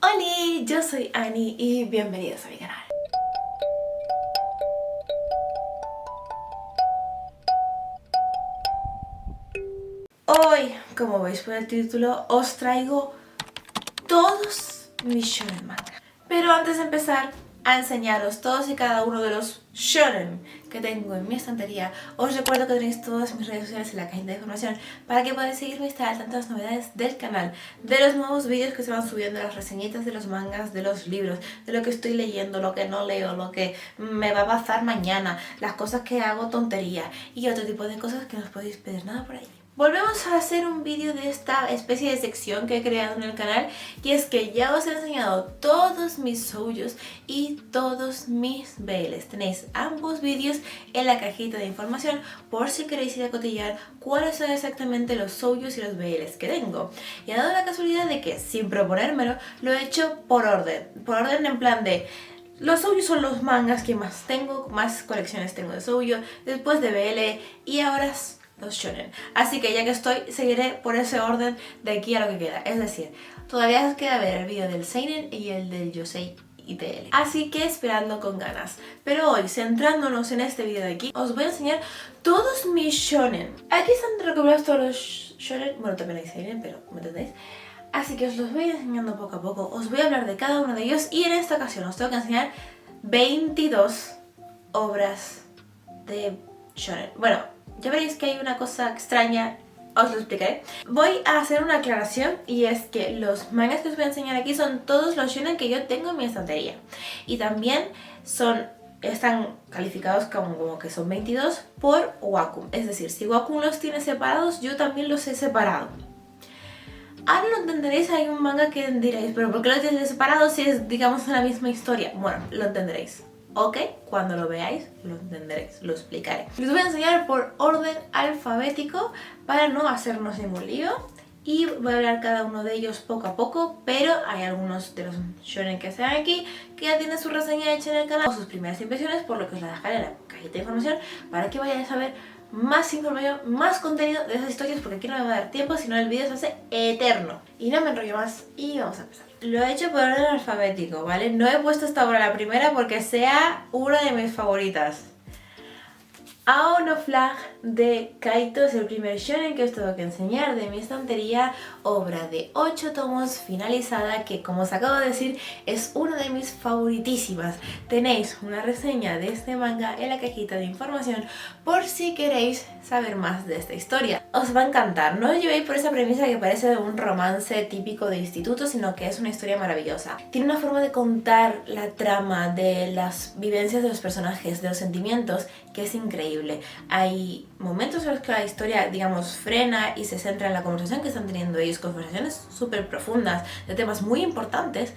Hola, yo soy Ani y bienvenidos a mi canal. Hoy, como veis por el título, os traigo todos mis shonen manga. Pero antes de empezar a enseñaros todos y cada uno de los shonen que tengo en mi estantería, os recuerdo que tenéis todas mis redes sociales en la cajita de información para que podáis seguirme y estar al tanto de las novedades del canal, de los nuevos vídeos que se van subiendo, las reseñitas de los mangas, de los libros, de lo que estoy leyendo, lo que no leo, lo que me va a pasar mañana, las cosas que hago tontería y otro tipo de cosas que no os podéis pedir nada por ahí. Volvemos a hacer un vídeo de esta especie de sección que he creado en el canal, y es que ya os he enseñado todos mis shoujos y todos mis BLs. Tenéis ambos vídeos en la cajita de información por si queréis ir a cotillar cuáles son exactamente los shoujos y los BLs que tengo. Y ha dado la casualidad de que, sin proponérmelo, lo he hecho por orden en plan de... Los shoujos son los mangas que más tengo, más colecciones tengo de shoujo, después de BL y ahora los shonen. Así que ya que estoy, seguiré por ese orden de aquí a lo que queda. Es decir, todavía os queda ver el vídeo del seinen y el del yosei y TL. Así que esperadlo con ganas. Pero hoy, centrándonos en este vídeo de aquí, os voy a enseñar todos mis shonen. Aquí están recopilados todos los shonen. Bueno, también hay seinen, pero ¿me entendéis? Así que os los voy a ir enseñando poco a poco. Os voy a hablar de cada uno de ellos y en esta ocasión os tengo que enseñar 22 obras de shonen. Bueno, ya veréis que hay una cosa extraña, os lo explicaré. Voy a hacer una aclaración, y es que los mangas que os voy a enseñar aquí son todos los shonen que yo tengo en mi estantería. Y también están calificados como que son 22 por Wacom. Es decir, si Wacom los tiene separados, yo también los he separado. Ahora lo entenderéis, hay un manga que diréis, pero ¿por qué lo tienes separado si es, digamos, la misma historia? Bueno, lo entenderéis. ¿Ok? Cuando lo veáis, lo entenderéis, lo explicaré. Les voy a enseñar por orden alfabético para no hacernos ningún lío. Y voy a hablar cada uno de ellos poco a poco, pero hay algunos de los shonen que están aquí que ya tienen su reseña hecha en el canal o sus primeras impresiones, por lo que os la dejaré en la cajita de información para que vayáis a ver más información, más contenido de esas historias, porque aquí no me va a dar tiempo, si no el vídeo se hace eterno. Y no me enrollo más y vamos a empezar. Lo he hecho por orden alfabético, ¿vale? No he puesto esta obra la primera porque sea una de mis favoritas. Ao no Flag de Kaito es el primer shonen que os tengo que enseñar de mi estantería, obra de 8 tomos finalizada que, como os acabo de decir, es una de mis favoritísimas. Tenéis una reseña de este manga en la cajita de información por si queréis saber más de esta historia. Os va a encantar, no os llevéis por esa premisa que parece de un romance típico de instituto, sino que es una historia maravillosa. Tiene una forma de contar la trama, de las vivencias de los personajes, de los sentimientos, que es increíble. Hay momentos en los que la historia, digamos, frena y se centra en la conversación que están teniendo ellos, conversaciones súper profundas de temas muy importantes,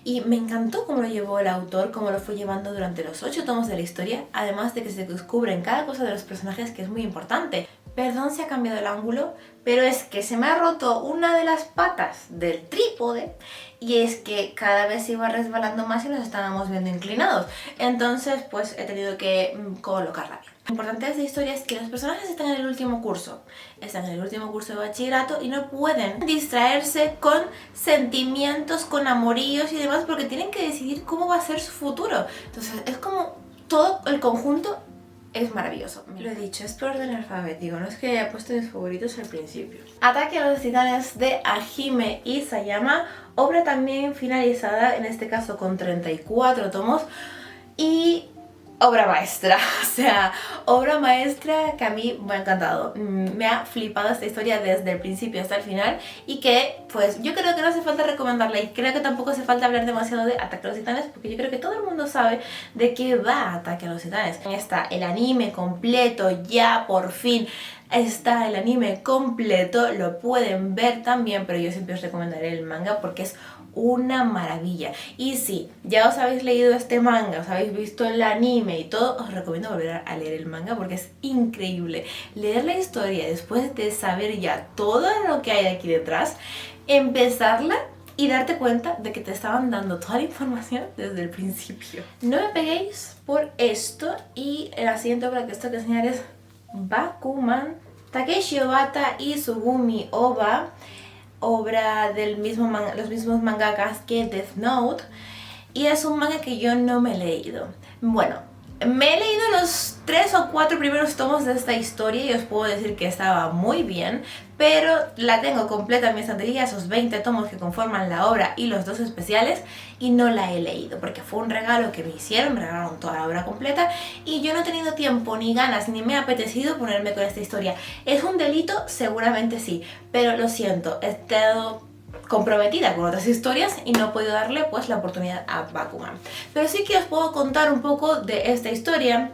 y me encantó cómo lo llevó el autor, cómo lo fue llevando durante los 8 tomos de la historia, además de que se descubren cada cosa de los personajes, que es muy importante. Perdón si ha cambiado el ángulo, pero es que se me ha roto una de las patas del trípode y es que cada vez iba resbalando más y nos estábamos viendo inclinados. Entonces, pues he tenido que colocarla bien. Lo importante de esta historia es que los personajes están en el último curso. Están en el último curso de bachillerato y no pueden distraerse con sentimientos, con amoríos y demás, porque tienen que decidir cómo va a ser su futuro. Entonces, es como todo el conjunto. Es maravilloso. Lo he dicho, es por orden alfabético, no es que haya puesto mis favoritos al principio. Ataque a los titanes de Hajime Isayama, obra también finalizada, en este caso con 34 tomos, y obra maestra, o sea, obra maestra que a mí me ha encantado. Me ha flipado esta historia desde el principio hasta el final, y que, pues, yo creo que no hace falta recomendarla, y creo que tampoco hace falta hablar demasiado de Ataque a los Titanes, porque yo creo que todo el mundo sabe de qué va Ataque a los Titanes. Está el anime completo, ya por fin está el anime completo, lo pueden ver también, pero yo siempre os recomendaré el manga porque es una maravilla. Y si ya os habéis leído este manga, os habéis visto el anime y todo, os recomiendo volver a leer el manga porque es increíble. Leer la historia después de saber ya todo lo que hay aquí detrás, empezarla y darte cuenta de que te estaban dando toda la información desde el principio. No me peguéis por esto, y la siguiente obra que os tengo que enseñar es Bakuman, Takeshi Obata y Sugumi Oba. obra del mismo los mismos mangakas que Death Note, y es un manga que yo no me he leído. Bueno, me he leído los 3 o 4 primeros tomos de esta historia y os puedo decir que estaba muy bien, pero la tengo completa en mi estantería, esos 20 tomos que conforman la obra y los 2 especiales, y no la he leído porque fue un regalo que me hicieron, me regalaron toda la obra completa y yo no he tenido tiempo ni ganas ni me ha apetecido ponerme con esta historia. ¿Es un delito? Seguramente sí, pero lo siento, he estado comprometida con otras historias y no he podido darle pues la oportunidad a Bakuman. Pero sí que os puedo contar un poco de esta historia.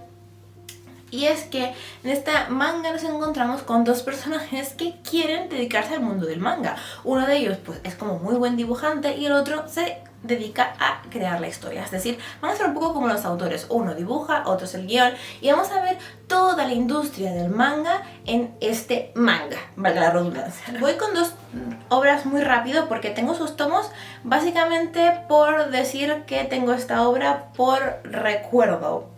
Y es que en esta manga nos encontramos con 2 personajes que quieren dedicarse al mundo del manga. Uno de ellos pues es como muy buen dibujante y el otro se dedica a crear la historia. Es decir, van a ser un poco como los autores. Uno dibuja, otro es el guión, y vamos a ver toda la industria del manga en este manga, valga la redundancia. Voy con 2 obras muy rápido porque tengo sus tomos básicamente por decir que tengo esta obra por recuerdo,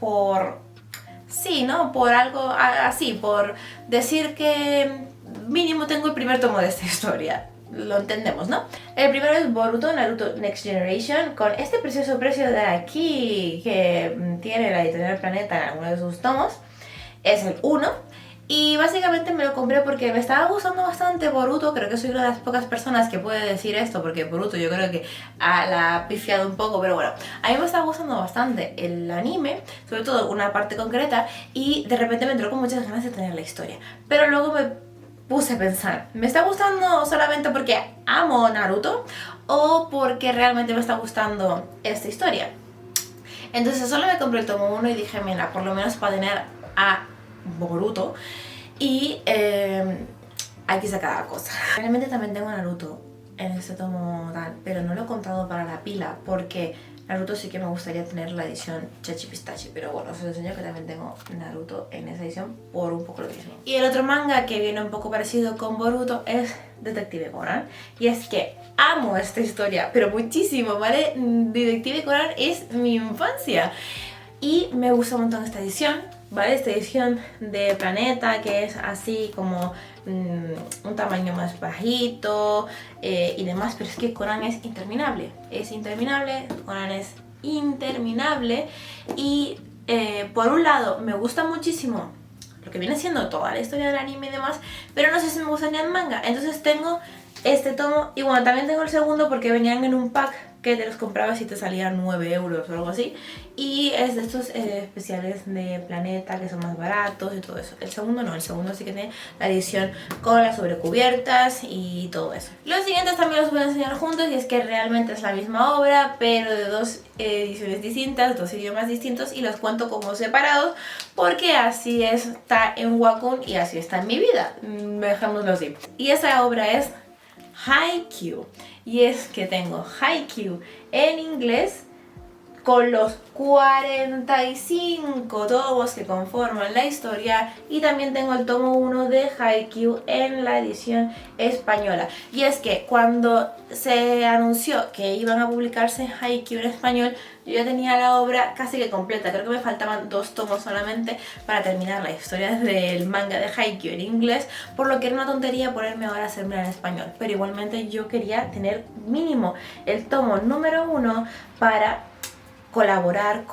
sí, ¿no? Por algo así, por decir que mínimo tengo el primer tomo de esta historia. Lo entendemos, ¿no? El primero es Boruto, Naruto Next Generation, con este precioso precio de aquí que tiene la editorial Planeta en alguno de sus tomos. Es el 1. Y básicamente me lo compré porque me estaba gustando bastante Boruto. Creo que soy una de las pocas personas que puede decir esto, porque Boruto yo creo que la ha pifiado un poco, pero bueno, a mí me estaba gustando bastante el anime, sobre todo una parte concreta, y de repente me entró con muchas ganas de tener la historia. Pero luego me puse a pensar, ¿me está gustando solamente porque amo Naruto o porque realmente me está gustando esta historia? Entonces solo me compré el tomo 1 y dije, mira, por lo menos para tener a Boruto, y aquí está cada cosa. Realmente también tengo Naruto en este tomo tal, pero no lo he contado para la pila porque Naruto sí que me gustaría tener la edición Chachi Pistachi, pero bueno, os enseño que también tengo Naruto en esa edición por un poco lo mismo. Y el otro manga que viene un poco parecido con Boruto es Detective Conan, y es que amo esta historia, pero muchísimo, ¿vale? Detective Conan es mi infancia y me gusta un montón esta edición, ¿vale? Esta edición de Planeta, que es así como un tamaño más bajito y demás, pero es que Conan es interminable, Conan es interminable, y por un lado me gusta muchísimo lo que viene siendo toda la historia del anime y demás, pero no sé si me gustaría en manga, entonces tengo este tomo, y bueno, también tengo el segundo porque venían en un pack que te los comprabas y te salían 9 euros o algo así, y es de estos especiales de Planeta que son más baratos y todo eso. El segundo no, el segundo sí que tiene la edición con las sobrecubiertas y todo eso. Los siguientes también los voy a enseñar juntos, y es que realmente es la misma obra pero de 2 ediciones distintas, 2 idiomas distintos, y los cuento como separados porque así está en Wacom y así está en mi vida, dejémoslo así. Y esa obra es Haikyuu, y es que tengo Haikyuu en inglés con los 45 tomos que conforman la historia, y también tengo el tomo 1 de Haikyuu en la edición española. Y es que cuando se anunció que iban a publicarse Haikyuu en español, yo ya tenía la obra casi que completa, creo que me faltaban 2 tomos solamente para terminar la historia del manga de Haikyuu en inglés, por lo que era una tontería ponerme ahora a hacerme en español, pero igualmente yo quería tener mínimo el tomo número 1 para colaborar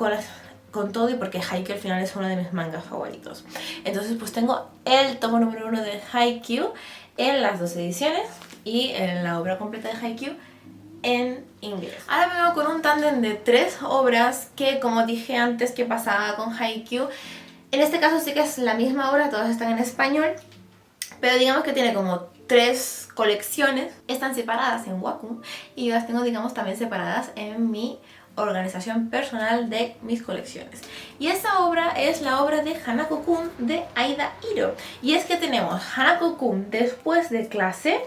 con todo, y porque Haikyuu al final es uno de mis mangas favoritos. Entonces pues tengo el tomo número 1 de Haikyuu en las 2 ediciones y en la obra completa de Haikyuu en inglés. Ahora vengo con un tándem de 3 obras que, como dije antes que pasaba con Haikyuu, en este caso sí que es la misma obra, todas están en español, pero digamos que tiene como 3 colecciones, están separadas en Wacom y yo las tengo, digamos, también separadas en mi organización personal de mis colecciones. Y esta obra es la obra de Hanako-kun de Aida Hiro, y es que tenemos Hanako-kun después de clase,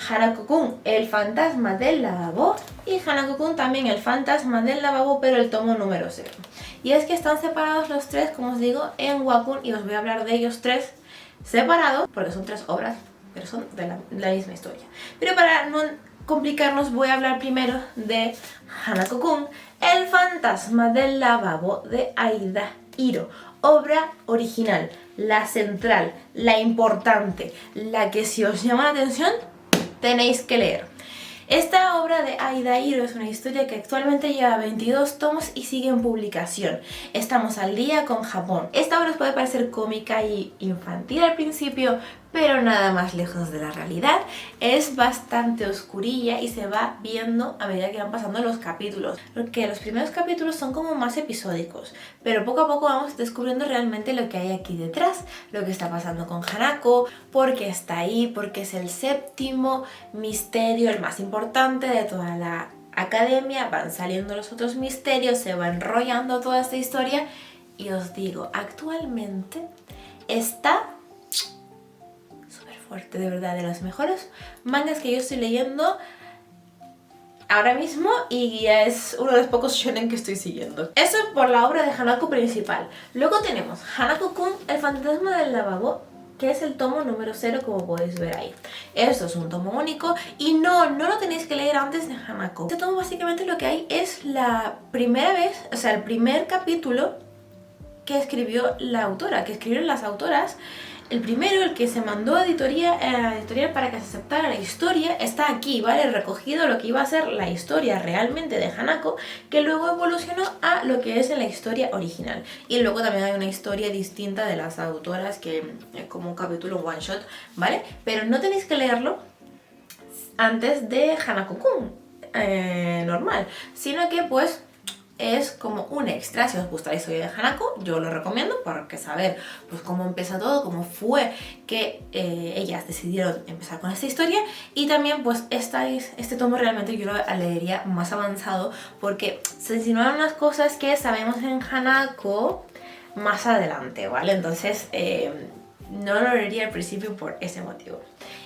Hanako-kun el fantasma del lavabo, y Hanako-kun también el fantasma del lavabo, pero el tomo número 0. Y es que están separados los 3, como os digo, en Wacom, y os voy a hablar de ellos 3 separados porque son 3 obras pero son de la misma historia. Pero para no complicarnos, voy a hablar primero de Hanako-kun el fantasma del lavabo de Aida Hiro, obra original, la central, la importante, la que si os llama la atención tenéis que leer. Esta obra de Aida Hiro es una historia que actualmente lleva 22 tomos y sigue en publicación. Estamos al día con Japón. Esta obra os puede parecer cómica y infantil al principio, pero nada más lejos de la realidad. Es bastante oscurilla y se va viendo a medida que van pasando los capítulos. Porque los primeros capítulos son como más episódicos, pero poco a poco vamos descubriendo realmente lo que hay aquí detrás, lo que está pasando con Hanako, por qué está ahí, porque es el séptimo misterio, el más importante de toda la academia. Van saliendo los otros misterios, se va enrollando toda esta historia y os digo, actualmente está fuerte, de verdad, de los mejores mangas que yo estoy leyendo ahora mismo y ya es uno de los pocos shonen que estoy siguiendo. Eso por la obra de Hanako principal. Luego tenemos Hanako-kun, el fantasma del lavabo, que es el tomo número 0, como podéis ver ahí. Esto es un tomo único y no lo tenéis que leer antes de Hanako. Este tomo básicamente lo que hay es la primera vez, o sea, el primer capítulo que escribió la autora, que escribieron las autoras. El primero, el que se mandó a editorial para que se aceptara la historia, está aquí, ¿vale? Recogido lo que iba a ser la historia realmente de Hanako, que luego evolucionó a lo que es la historia original. Y luego también hay una historia distinta de las autoras, que es como un capítulo one shot, ¿vale? Pero no tenéis que leerlo antes de Hanako-kun, normal, sino que pues es como un extra. Si os gusta la historia de Hanako, yo lo recomiendo porque saber pues cómo empieza todo, cómo fue que ellas decidieron empezar con esta historia. Y también pues este tomo realmente yo lo leería más avanzado porque se insinúan unas cosas que sabemos en Hanako más adelante, ¿vale? Entonces no lo leería al principio por ese motivo.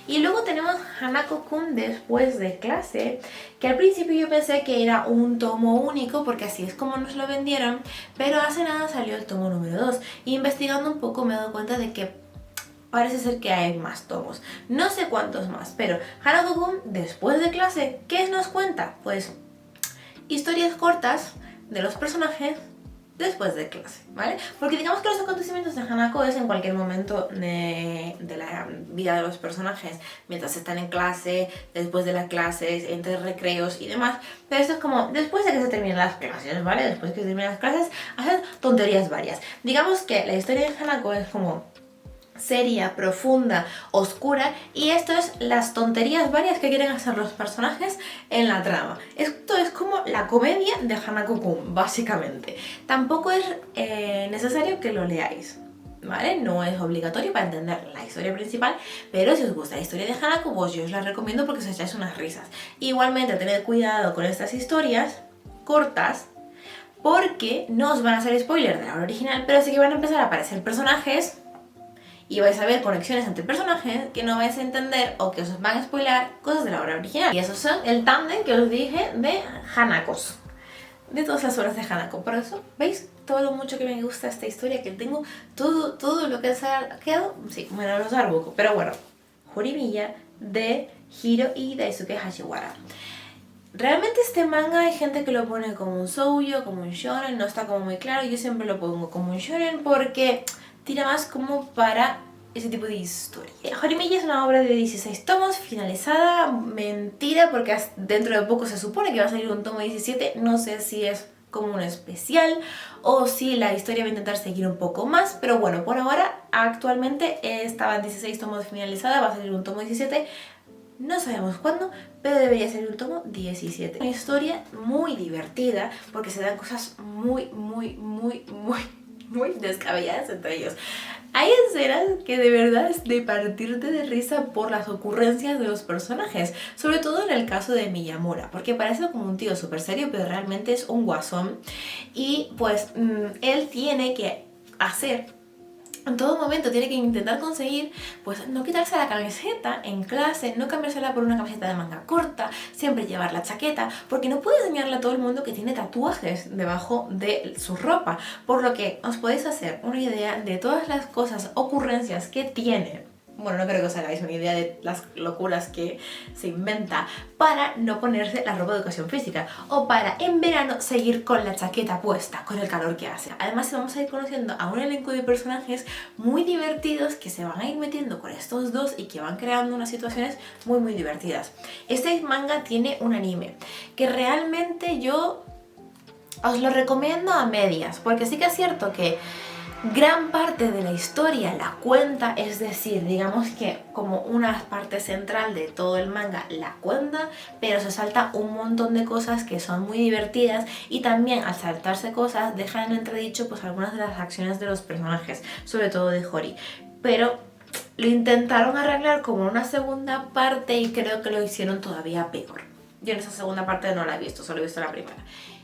Y luego tenemos Hanako-kun después de clase, que al principio yo pensé que era un tomo único porque así es como nos lo vendieron, pero hace nada salió el tomo número 2 y investigando un poco me he dado cuenta de que parece ser que hay más tomos. No sé cuántos más, pero Hanako-kun después de clase, ¿qué nos cuenta? Pues historias cortas de los personajes después de clase, ¿vale? Porque digamos que los acontecimientos de Hanako es en cualquier momento de la vida de los personajes, mientras están en clase, después de las clases, entre recreos y demás, pero esto es como después de que se terminen las clases, ¿vale? Después de que se terminen las clases, hacen tonterías varias. Digamos que la historia de Hanako es como seria, profunda, oscura, y esto es las tonterías varias que quieren hacer los personajes en la trama. Esto es como la comedia de Hanako-kun, básicamente. Tampoco es necesario que lo leáis, ¿vale? No es obligatorio para entender la historia principal, pero si os gusta la historia de Hanako, pues yo os la recomiendo porque os echáis unas risas. Igualmente, tened cuidado con estas historias cortas, porque no os van a hacer spoiler de la obra original, pero sí que van a empezar a aparecer personajes y vais a ver conexiones entre personajes que no vais a entender o que os van a spoilar cosas de la obra original. Y esos son el tándem que os dije de Hanakos, de todas las obras de Hanako. Por eso, ¿veis? Todo lo mucho que me gusta esta historia, que tengo todo lo que se ha quedado, sí, bueno, los Arbuko, pero bueno, Horimiya de Hiro y Daisuke Hajiwara. Realmente este manga hay gente que lo pone como un shoujo, como un shonen, no está como muy claro. Yo siempre lo pongo como un shonen porque tira más como para ese tipo de historia. Horimiya es una obra de 16 tomos, finalizada. Mentira, porque dentro de poco se supone que va a salir un tomo 17. No sé si es como un especial o si la historia va a intentar seguir un poco más, pero bueno, por ahora actualmente estaban 16 tomos finalizada, va a salir un tomo 17. No sabemos cuándo, pero debería ser un tomo 17. Una historia muy divertida porque se dan cosas muy descabelladas entre ellos. Hay escenas que de verdad es de partirte de risa por las ocurrencias de los personajes, sobre todo en el caso de Miyamura, porque parece como un tío súper serio, pero realmente es un guasón y pues él tiene que hacer, en todo momento tiene que intentar conseguir pues no quitarse la camiseta en clase, no cambiársela por una camiseta de manga corta, siempre llevar la chaqueta, porque no puede enseñarle a todo el mundo que tiene tatuajes debajo de su ropa, por lo que os podéis hacer una idea de todas las cosas, ocurrencias que tiene bueno, no creo que os hagáis una idea de las locuras que se inventa para no ponerse la ropa de educación física o para en verano seguir con la chaqueta puesta, con el calor que hace. Además vamos a ir conociendo a un elenco de personajes muy divertidos que se van a ir metiendo con estos dos y que van creando unas situaciones muy divertidas. Este manga tiene un anime que realmente yo os lo recomiendo a medias, porque sí que es cierto que gran parte de la historia la cuenta, es decir, digamos que como una parte central de todo el manga la cuenta, pero se salta un montón de cosas que son muy divertidas y también al saltarse cosas dejan en entredicho pues algunas de las acciones de los personajes, sobre todo de Hori, pero lo intentaron arreglar como una segunda parte y creo que lo hicieron todavía peor. Yo en esa segunda parte no la he visto, solo he visto la primera.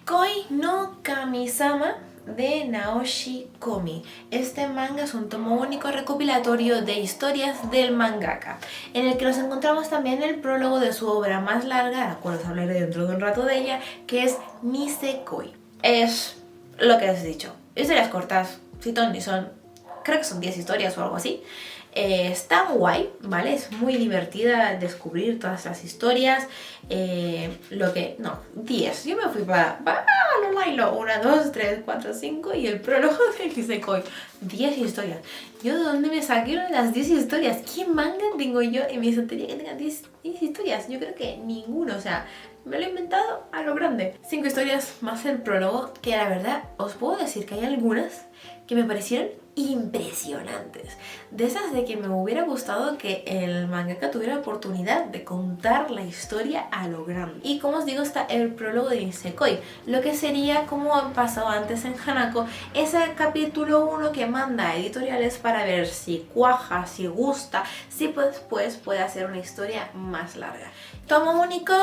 Koi no Kami-sama de Naoshi Komi. Este manga es un tomo único recopilatorio de historias del mangaka, en el que nos encontramos también el prólogo de su obra más larga, la cual os hablaré dentro de un rato de ella, que es Nisekoi. Es lo que os he dicho, historias cortas, si ton ni son, creo que son 10 historias o algo así. Está guay, ¿vale? Es muy divertida descubrir todas las historias. 10. Yo me fui para lo bailo. 1, 2, 3, 4, 5 y el prólogo de Nisekoi. 10 historias. ¿Yo de dónde me saqué las 10 historias? ¿Qué manga tengo yo en mi estantería que tenga 10 historias? Yo creo que ninguno, o sea, me lo he inventado a lo grande. 5 historias más el prólogo, que la verdad os puedo decir que hay algunas que me parecieron impresionantes. De esas de que me hubiera gustado que el mangaka tuviera la oportunidad de contar la historia a lo grande. Y como os digo, está el prólogo de Nisekoi, lo que sería como pasó antes en Hanako, ese capítulo 1 que manda a editoriales para ver si cuaja, si gusta, si pues puede hacer una historia más larga. Tomo único,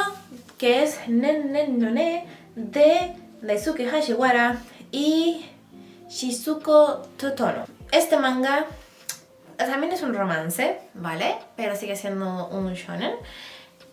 que es Nen Nen no Ne de Daisuke Hajiwara y Shizuko Totono. Este manga también es un romance, ¿vale? Pero sigue siendo un shonen.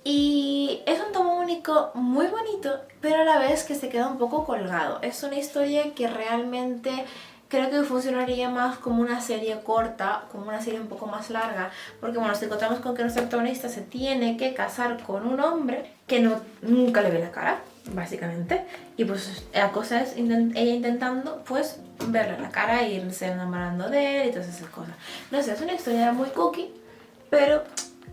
Y es un tomo único muy bonito, pero a la vez que se queda un poco colgado. Es una historia que realmente creo que funcionaría más como una serie corta, como una serie un poco más larga, porque bueno, nos encontramos con que nuestro protagonista se tiene que casar con un hombre que nunca le ve la cara, básicamente, y pues la cosa es ella intentando pues verle la cara e irse enamorando de él y todas esas cosas. No sé, es una historia muy cookie, pero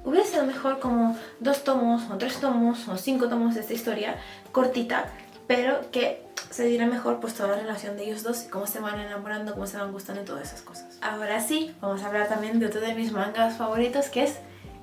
hubiera sido mejor como 2 tomos o 3 tomos o 5 tomos de esta historia cortita, pero que se diera mejor pues toda la relación de ellos dos y cómo se van enamorando, cómo se van gustando y todas esas cosas. Ahora sí, vamos a hablar también de otro de mis mangas favoritos, que es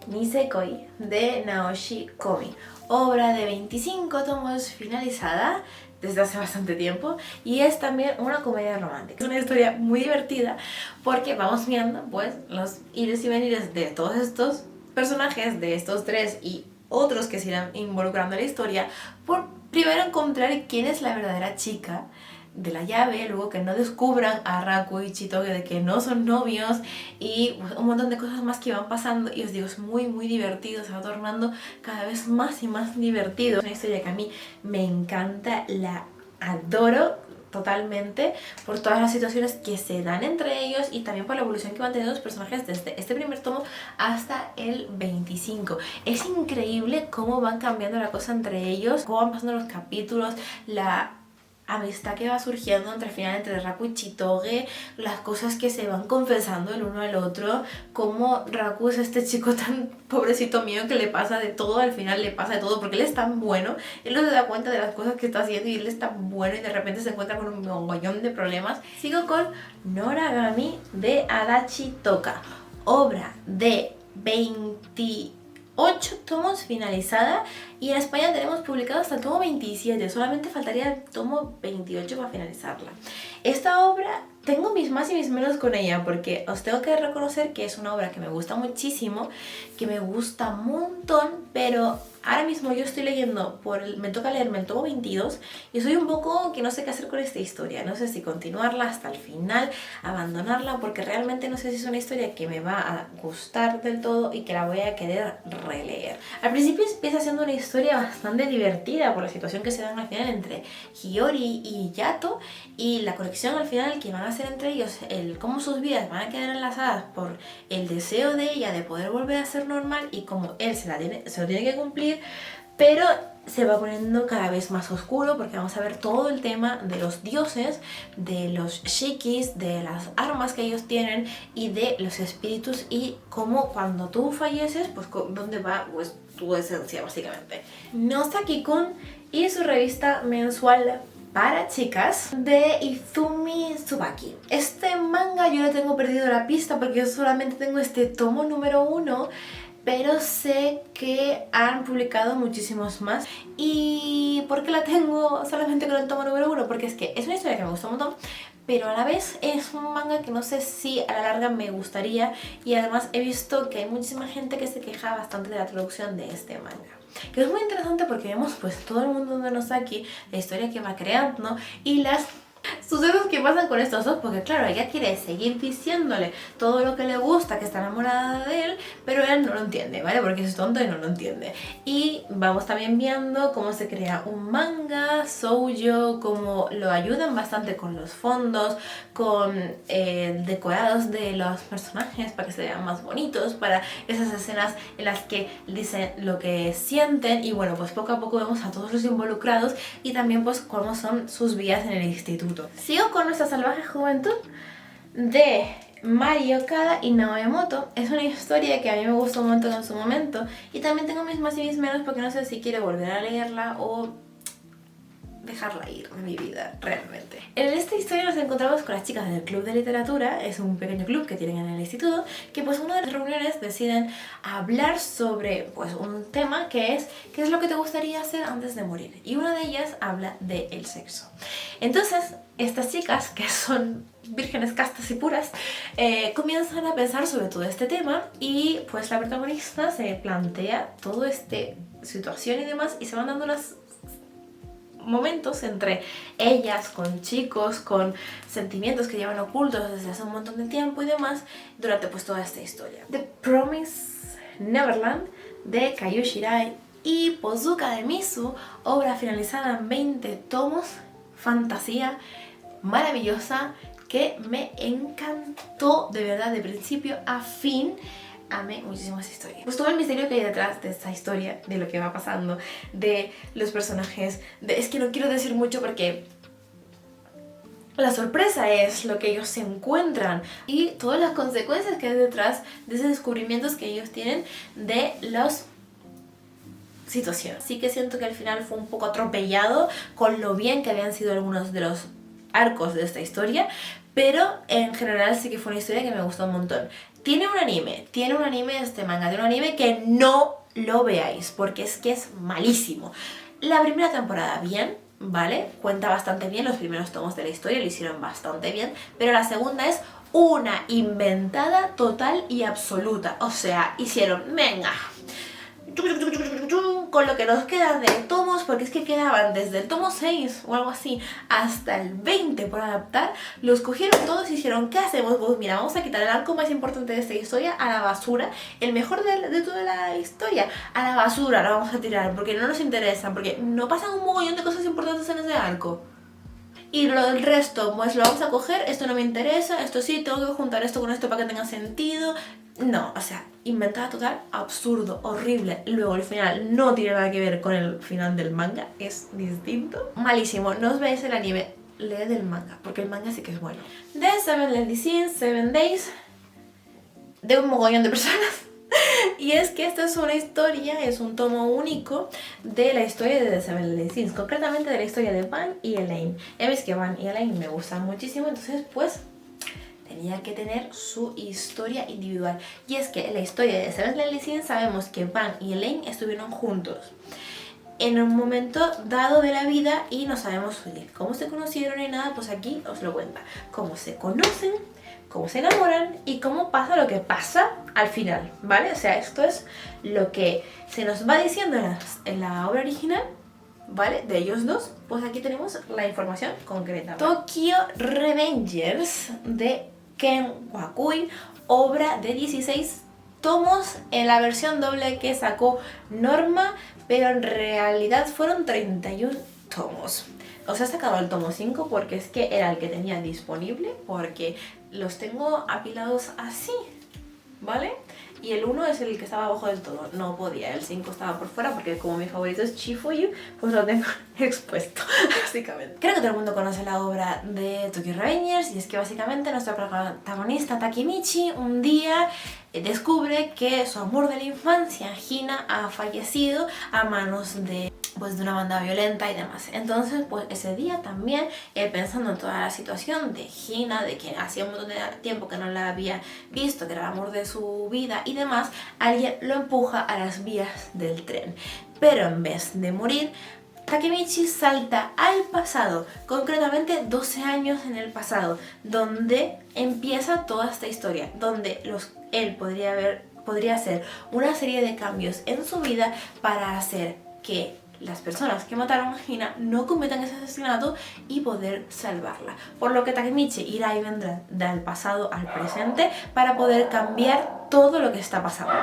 Nisekoi de Naoshi Komi, obra de 25 tomos finalizada desde hace bastante tiempo, y es también una comedia romántica. Es una historia muy divertida porque vamos viendo pues los ires y venires de todos estos personajes, de estos 3 y otros que se irán involucrando en la historia, por primero encontrar quién es la verdadera chica de la llave, luego que no descubran a Raku y Chitoge de que no son novios y un montón de cosas más que van pasando, y os digo, es muy divertido, se va tornando cada vez más y más divertido. Es una historia que a mí me encanta, la adoro totalmente por todas las situaciones que se dan entre ellos y también por la evolución que van teniendo los personajes desde este primer tomo hasta el 25. Es increíble cómo van cambiando la cosa entre ellos, cómo van pasando los capítulos, la amistad que va surgiendo entre al final entre Raku y Chitoge, las cosas que se van confesando el uno al otro, como Raku es este chico tan pobrecito mío que le pasa de todo, al final le pasa de todo porque él es tan bueno, él no se da cuenta de las cosas que está haciendo y él es tan bueno y de repente se encuentra con un mogollón de problemas. Sigo con Noragami de Adachi Toka, obra de 28 tomos finalizada, y en España tenemos publicado hasta el tomo 27, solamente faltaría el tomo 28 para finalizarla. Esta obra tengo mis más y mis menos con ella, porque os tengo que reconocer que es una obra que me gusta muchísimo, que me gusta un montón, pero ahora mismo yo estoy leyendo, me toca leerme el tomo 22 y soy un poco que no sé qué hacer con esta historia. No sé si continuarla hasta el final, abandonarla, porque realmente no sé si es una historia que me va a gustar del todo y que la voy a querer releer. Al principio empieza siendo una historia historia bastante divertida por la situación que se dan al final entre Hiyori y Yato, y la conexión al final que van a hacer entre ellos, el cómo sus vidas van a quedar enlazadas por el deseo de ella de poder volver a ser normal y cómo él se lo tiene que cumplir, pero se va poniendo cada vez más oscuro porque vamos a ver todo el tema de los dioses, de los shikis, de las armas que ellos tienen y de los espíritus, y cómo cuando tú falleces, pues dónde va pues tu esencia básicamente. Nosaki-kun y su revista mensual para chicas de Izumi Tsubaki. Este manga yo le tengo perdido la pista porque yo solamente tengo este tomo número 1, pero sé que han publicado muchísimos más. ¿Y por qué la tengo solamente con el tomo número 1? Porque es que es una historia que me gusta un montón, pero a la vez es un manga que no sé si a la larga me gustaría, y además he visto que hay muchísima gente que se queja bastante de la traducción de este manga. Que es muy interesante porque vemos pues todo el mundo de Nosaki, la historia que va creando y las sucesos que pasan con estos dos, porque claro, ella quiere seguir diciéndole todo lo que le gusta, que está enamorada de él, pero él no lo entiende, ¿vale? Porque es tonto y no lo entiende. Y vamos también viendo cómo se crea un manga, Shoujo, cómo lo ayudan bastante con los fondos, con decorados de los personajes para que se vean más bonitos, para esas escenas en las que dicen lo que sienten, y bueno, pues poco a poco vemos a todos los involucrados y también pues cómo son sus vidas en el instituto. Sigo con nuestra salvaje juventud de Mari Okada y Naoe Moto. Es una historia que a mí me gustó un montón en su momento, y también tengo mis más y mis menos porque no sé si quiero volver a leerla o dejarla ir de mi vida realmente. En esta historia nos encontramos con las chicas del club de literatura. Es un pequeño club que tienen en el instituto, que pues en una de las reuniones deciden hablar sobre pues un tema que es ¿qué es lo que te gustaría hacer antes de morir? Y una de ellas habla del sexo. Entonces estas chicas, que son vírgenes castas y puras, comienzan a pensar sobre todo este tema, y pues la protagonista se plantea toda esta situación y demás, y se van dando las momentos entre ellas, con chicos, con sentimientos que llevan ocultos desde hace un montón de tiempo y demás, durante pues toda esta historia. The Promised Neverland de Kayu Shirai y Pozuka de Misu, obra finalizada en 20 tomos, fantasía maravillosa que me encantó de verdad de principio a fin. Amé muchísimo esa historia. Pues todo el misterio que hay detrás de esta historia, de lo que va pasando, de los personajes, es que no quiero decir mucho porque la sorpresa es lo que ellos se encuentran y todas las consecuencias que hay detrás de esos descubrimientos que ellos tienen de las situaciones. Sí que siento que al final fue un poco atropellado con lo bien que habían sido algunos de los arcos de esta historia, pero en general sí que fue una historia que me gustó un montón. Tiene un anime este manga, tiene un anime que no lo veáis porque es que es malísimo. La primera temporada bien, ¿vale? Cuenta bastante bien, los primeros tomos de la historia lo hicieron bastante bien, pero la segunda es una inventada total y absoluta. O sea, hicieron, venga, con lo que nos queda de tomos, porque es que quedaban desde el tomo 6 o algo así hasta el 20 por adaptar, los cogieron todos y hicieron, ¿qué hacemos? Pues mira, vamos a quitar el arco más importante de esta historia a la basura, el mejor de toda la historia, a la basura lo vamos a tirar, porque no nos interesa, porque no pasan un mogollón de cosas importantes en ese arco. Y lo del resto, pues lo vamos a coger, esto no me interesa, esto sí, tengo que juntar esto con esto para que tenga sentido. No, o sea, inventada total, absurdo, horrible. Luego el final no tiene nada que ver con el final del manga, es distinto. Malísimo, no os veáis el anime, leed el manga, porque el manga sí que es bueno. The Seven Deadly Sins, 7 Days, de un mogollón de personas. Y es que esta es una historia, es un tomo único de la historia de The Seven Deadly Sins, concretamente de la historia de Van y Elaine. Ya veis que Van y Elaine me gustan muchísimo, entonces pues tenía que tener su historia individual. Y es que en la historia de The Seven Deadly Sins sabemos que Van y Elaine estuvieron juntos en un momento dado de la vida y no sabemos cómo se conocieron ni nada, pues aquí os lo cuenta. Cómo se conocen, cómo se enamoran y cómo pasa lo que pasa al final, ¿vale? O sea, esto es lo que se nos va diciendo en la obra original, ¿vale? De ellos dos, pues aquí tenemos la información concreta. Tokyo Revengers de Ken Wakui, obra de 16 tomos en la versión doble que sacó Norma, pero en realidad fueron 31 tomos. Os he sacado el tomo 5 porque es que era el que tenía disponible, porque los tengo apilados así, ¿vale? Y el 1 es el que estaba abajo del todo, no podía, el 5 estaba por fuera porque como mi favorito es Chifuyu, pues lo tengo expuesto, básicamente. Creo que todo el mundo conoce la obra de Tokyo Revengers y es que básicamente nuestro protagonista Takemichi un día descubre que su amor de la infancia, Hina, ha fallecido a manos de una banda violenta y demás. Entonces, pues ese día también, pensando en toda la situación de Hina, de que hacía un montón de tiempo que no la había visto, que era el amor de su vida y demás, alguien lo empuja a las vías del tren. Pero en vez de morir, Takemichi salta al pasado, concretamente 12 años en el pasado, donde empieza toda esta historia, donde él podría hacer una serie de cambios en su vida para hacer que las personas que mataron a Hina no cometan ese asesinato y poder salvarla. Por lo que Takemichi irá y vendrá del pasado al presente para poder cambiar todo lo que está pasando.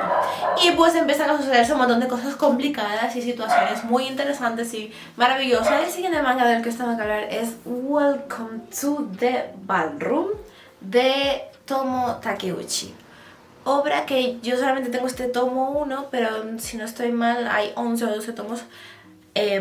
Y pues empiezan a sucederse un montón de cosas complicadas y situaciones muy interesantes y maravillosas. El siguiente manga del que estamos a hablar es Welcome to the Ballroom de Tomo Takeuchi. Obra que yo solamente tengo este tomo 1, pero si no estoy mal hay 11 o 12 tomos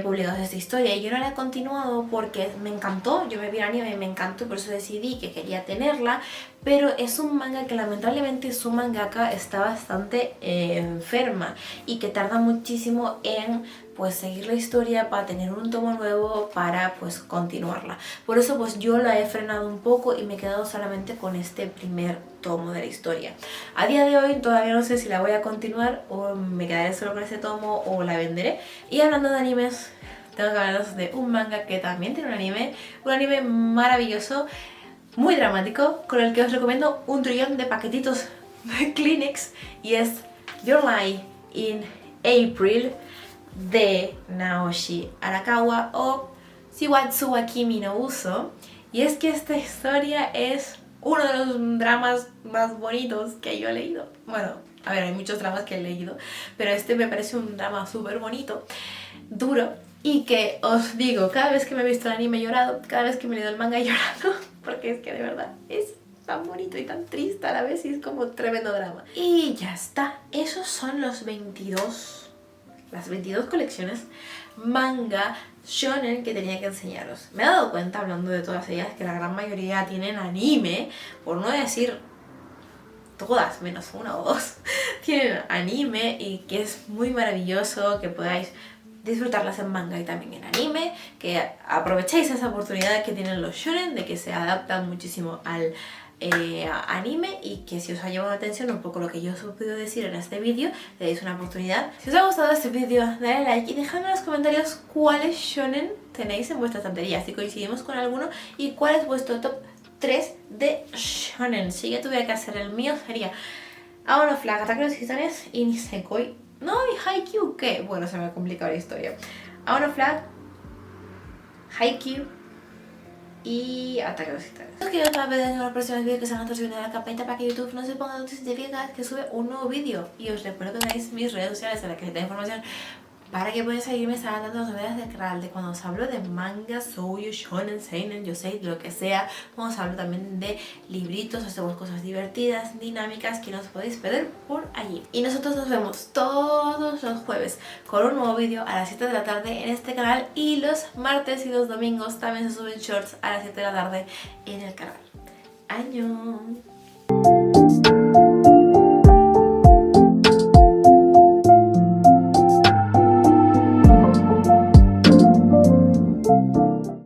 publicados de esta historia y yo no la he continuado porque me encantó, yo me vi el anime y me encantó y por eso decidí que quería tenerla, pero es un manga que lamentablemente su mangaka está bastante enferma y que tarda muchísimo en pues seguir la historia para tener un tomo nuevo para pues continuarla. Por eso pues yo la he frenado un poco y me he quedado solamente con este primer tomo de la historia. A día de hoy todavía no sé si la voy a continuar o me quedaré solo con este tomo o la venderé. Y hablando de animes, tengo que hablaros de un manga que también tiene un anime maravilloso, muy dramático, con el que os recomiendo un trillón de paquetitos de Kleenex, y es Your Lie in April de Naoshi Arakawa o Shiwatsu wa Kimi no Uso. Y es que esta historia es uno de los dramas más bonitos que yo he leído. Bueno, a ver, hay muchos dramas que he leído, pero este me parece un drama súper bonito, duro, y que os digo, cada vez que me he visto el anime he llorado, cada vez que me he leído el manga he llorado, porque es que de verdad es tan bonito y tan triste a la vez y es como tremendo drama. Y ya está, esos son las 22 colecciones manga shonen que tenía que enseñaros. Me he dado cuenta, hablando de todas ellas, que la gran mayoría tienen anime, por no decir todas, menos una o dos, tienen anime, y que es muy maravilloso que podáis disfrutarlas en manga y también en anime, que aprovechéis esa oportunidad que tienen los shonen de que se adaptan muchísimo al anime, y que si os ha llamado la atención un poco lo que yo os he podido decir en este vídeo, le deis una oportunidad. Si os ha gustado este vídeo, dale like y dejadme en los comentarios cuáles shonen tenéis en vuestra estantería, si coincidimos con alguno, y cuál es vuestro top 3 de shonen. Si yo tuviera que hacer el mío sería Aono Flag, Ataque a los Titanes y Nisekoi. No, y Haikyuu, ¿qué? Bueno, se me ha complicado la historia. Aono Flag, Haikyuu y Ataque a los Titanes. Os quiero estar pendientes en los próximos vídeos que se van a subiendo a la campanita para que YouTube no se ponga notificaciones cada vez que sube un nuevo vídeo. Y os recuerdo que tenéis mis redes sociales en las que os da información para que podáis seguirme, estar dando las novedades del canal, de cuando os hablo de manga, shoujo, shonen, seinen, yosei, lo que sea. Cuando os hablo también de libritos, hacemos cosas divertidas, dinámicas que no os podéis perder por allí. Y nosotros nos vemos todos los jueves con un nuevo vídeo a las 7 de la tarde en este canal, y los martes y los domingos también se suben shorts a las 7 de la tarde en el canal. ¡Añón!